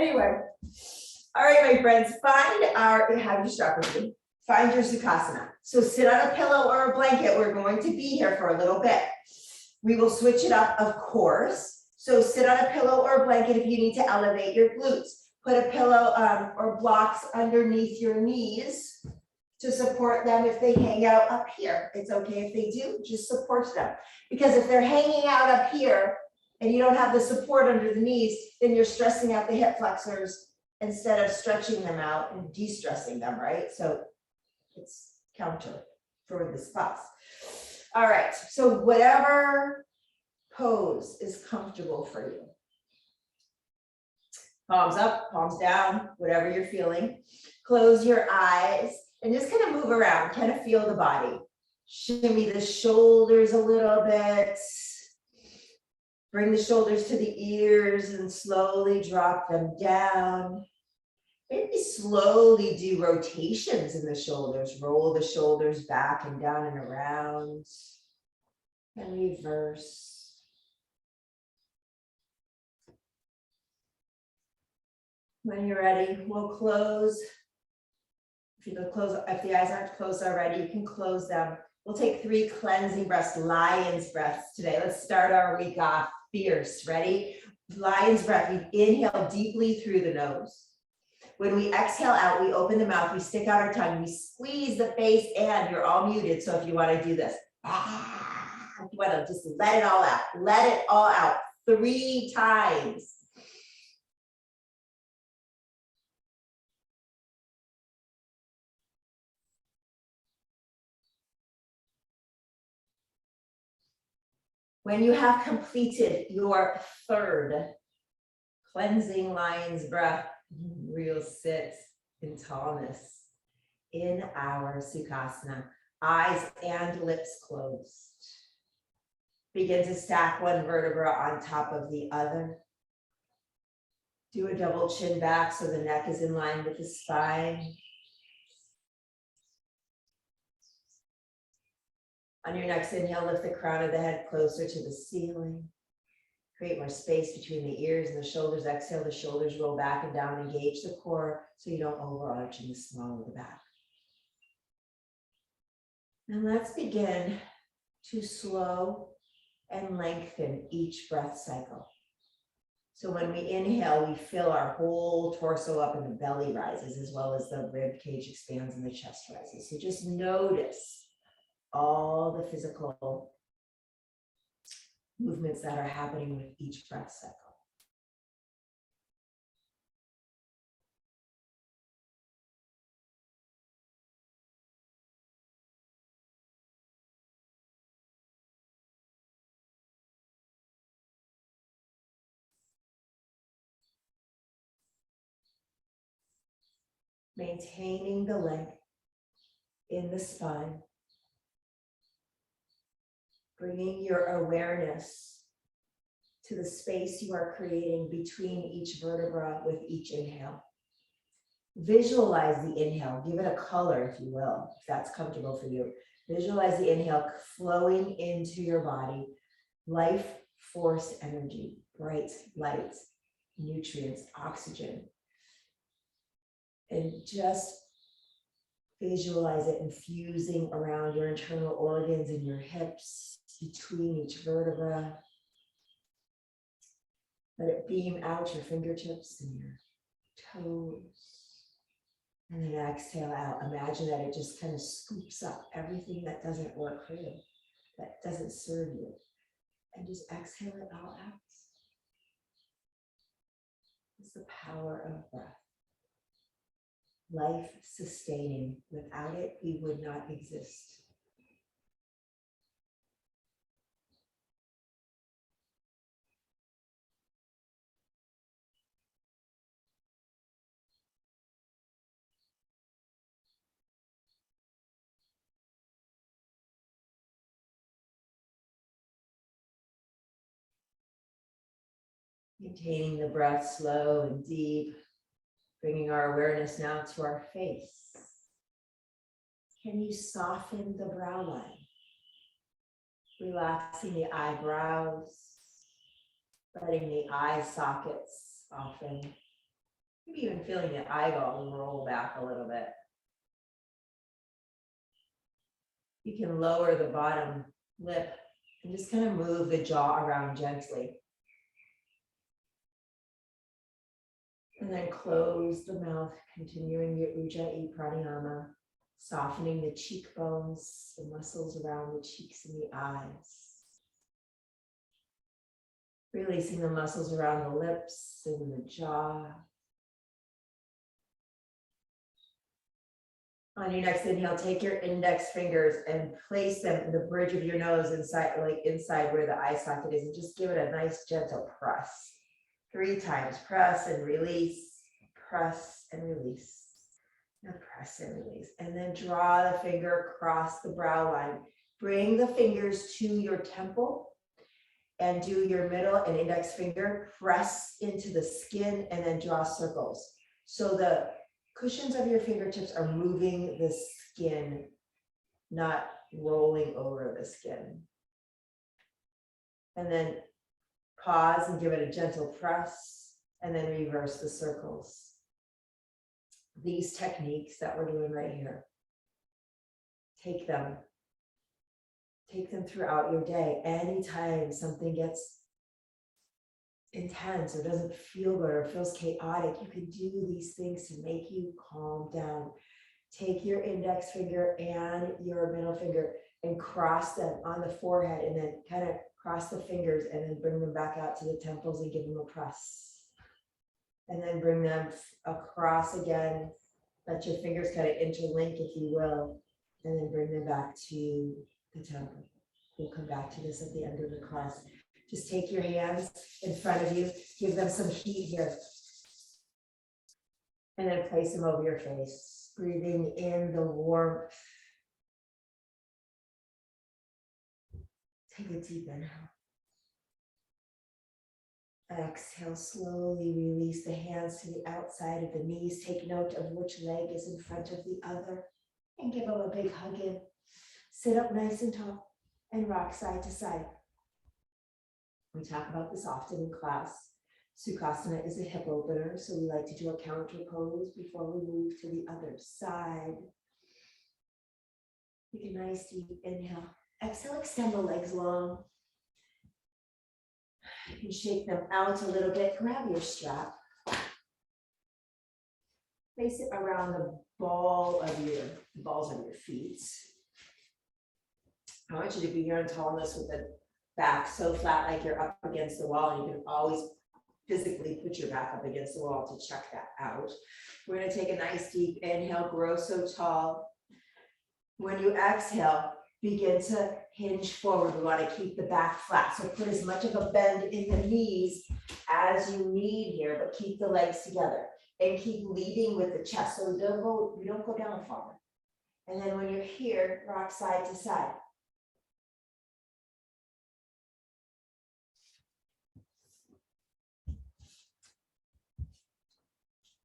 Anyway, all right, my friends, have your strap with you. Find your Sukhasana. So sit on a pillow or a blanket. We're going to be here for a little bit. We will switch it up, of course. So sit on a pillow or a blanket if you need to elevate your glutes. Put a pillow or blocks underneath your knees to support them if they hang out up here. It's okay if they do, just support them. Because if they're hanging out up here and you don't have the support under the knees, then you're stressing out the hip flexors instead of stretching them out and de-stressing them, right? So it's counter for this class. All right, so whatever pose is comfortable for you. Palms up, palms down, whatever you're feeling. Close your eyes and just kind of move around, kind of feel the body. Shimmy the shoulders a little bit. Bring the shoulders to the ears and slowly drop them down. Maybe slowly do rotations in the shoulders. Roll the shoulders back and down and around. And reverse. When you're ready, we'll close. If the eyes aren't closed already, you can close them. We'll take 3 cleansing breaths, lion's breaths today. Let's start our week off fierce. Ready? Lion's breath. We inhale deeply through the nose. When we exhale out, we open the mouth, we stick out our tongue, we squeeze the face, and you're all muted. So if you want to do this, if you want to just let it all out. Let it all out 3 times. When you have completed your 3rd cleansing lion's breath, we'll sit in tallness in our Sukhasana, eyes and lips closed. Begin to stack one vertebra on top of the other. Do a double chin back so the neck is in line with the spine. On your next inhale, lift the crown of the head closer to the ceiling. Create more space between the ears and the shoulders. Exhale, the shoulders roll back and down. Engage the core so you don't overarch in the small of the back. And let's begin to slow and lengthen each breath cycle. So when we inhale, we fill our whole torso up and the belly rises, as well as the rib cage expands and the chest rises. So just notice all the physical movements that are happening with each breath cycle. Maintaining the length in the spine. Bringing your awareness to the space you are creating between each vertebra with each inhale. Visualize the inhale, give it a color if you will, if that's comfortable for you. Visualize the inhale flowing into your body, life force energy, bright light, nutrients, oxygen. And just visualize it infusing around your internal organs and your hips, between each vertebra. Let it beam out your fingertips and your toes. And then exhale out. Imagine that it just kind of scoops up everything that doesn't work for you, that doesn't serve you. And just exhale it all out. It's the power of breath. Life sustaining. Without it, we would not exist. Maintaining the breath slow and deep, bringing our awareness now to our face. Can you soften the brow line? Relaxing the eyebrows, letting the eye sockets soften. Maybe even feeling the eyeball roll back a little bit. You can lower the bottom lip and just kind of move the jaw around gently. And then close the mouth, continuing your Ujjayi Pranayama, softening the cheekbones, the muscles around the cheeks and the eyes. Releasing the muscles around the lips and the jaw. On your next inhale, take your index fingers and place them in the bridge of your nose inside, like inside where the eye socket is, and just give it a nice gentle press. 3 times, press and release, press and release. Now press and release. And then draw the finger across the brow line. Bring the fingers to your temple and do your middle and index finger, press into the skin and then draw circles. So the cushions of your fingertips are moving the skin, not rolling over the skin. And then pause and give it a gentle press and then reverse the circles. These techniques that we're doing right here, take them throughout your day. Anytime something gets intense or doesn't feel good or feels chaotic, you can do these things to make you calm down. Take your index finger and your middle finger and cross them on the forehead, and then kind of cross the fingers and then bring them back out to the temples and give them a press. And then bring them across again. Let your fingers kind of interlink, if you will, and then bring them back to the temple. We'll come back to this at the end of the class. Just take your hands in front of you, give them some heat here. And then place them over your face, breathing in the warmth. Take a deep inhale. Exhale, slowly release the hands to the outside of the knees. Take note of which leg is in front of the other and give them a big hug in. Sit up nice and tall and rock side to side. We talk about this often in class. Sukhasana is a hip opener, so we like to do a counter pose before we move to the other side. Take a nice deep inhale. Exhale, extend the legs long. You can shake them out a little bit. Grab your strap. Place it around the balls of your feet. I want you to be here in tallness with the back so flat like you're up against the wall, and you can always physically put your back up against the wall to check that out. We're going to take a nice deep inhale, grow so tall. When you exhale, begin to hinge forward. We want to keep the back flat. So put as much of a bend in the knees as you need here, but keep the legs together and keep leading with the chest. So you don't go down far. And then when you're here, rock side to side.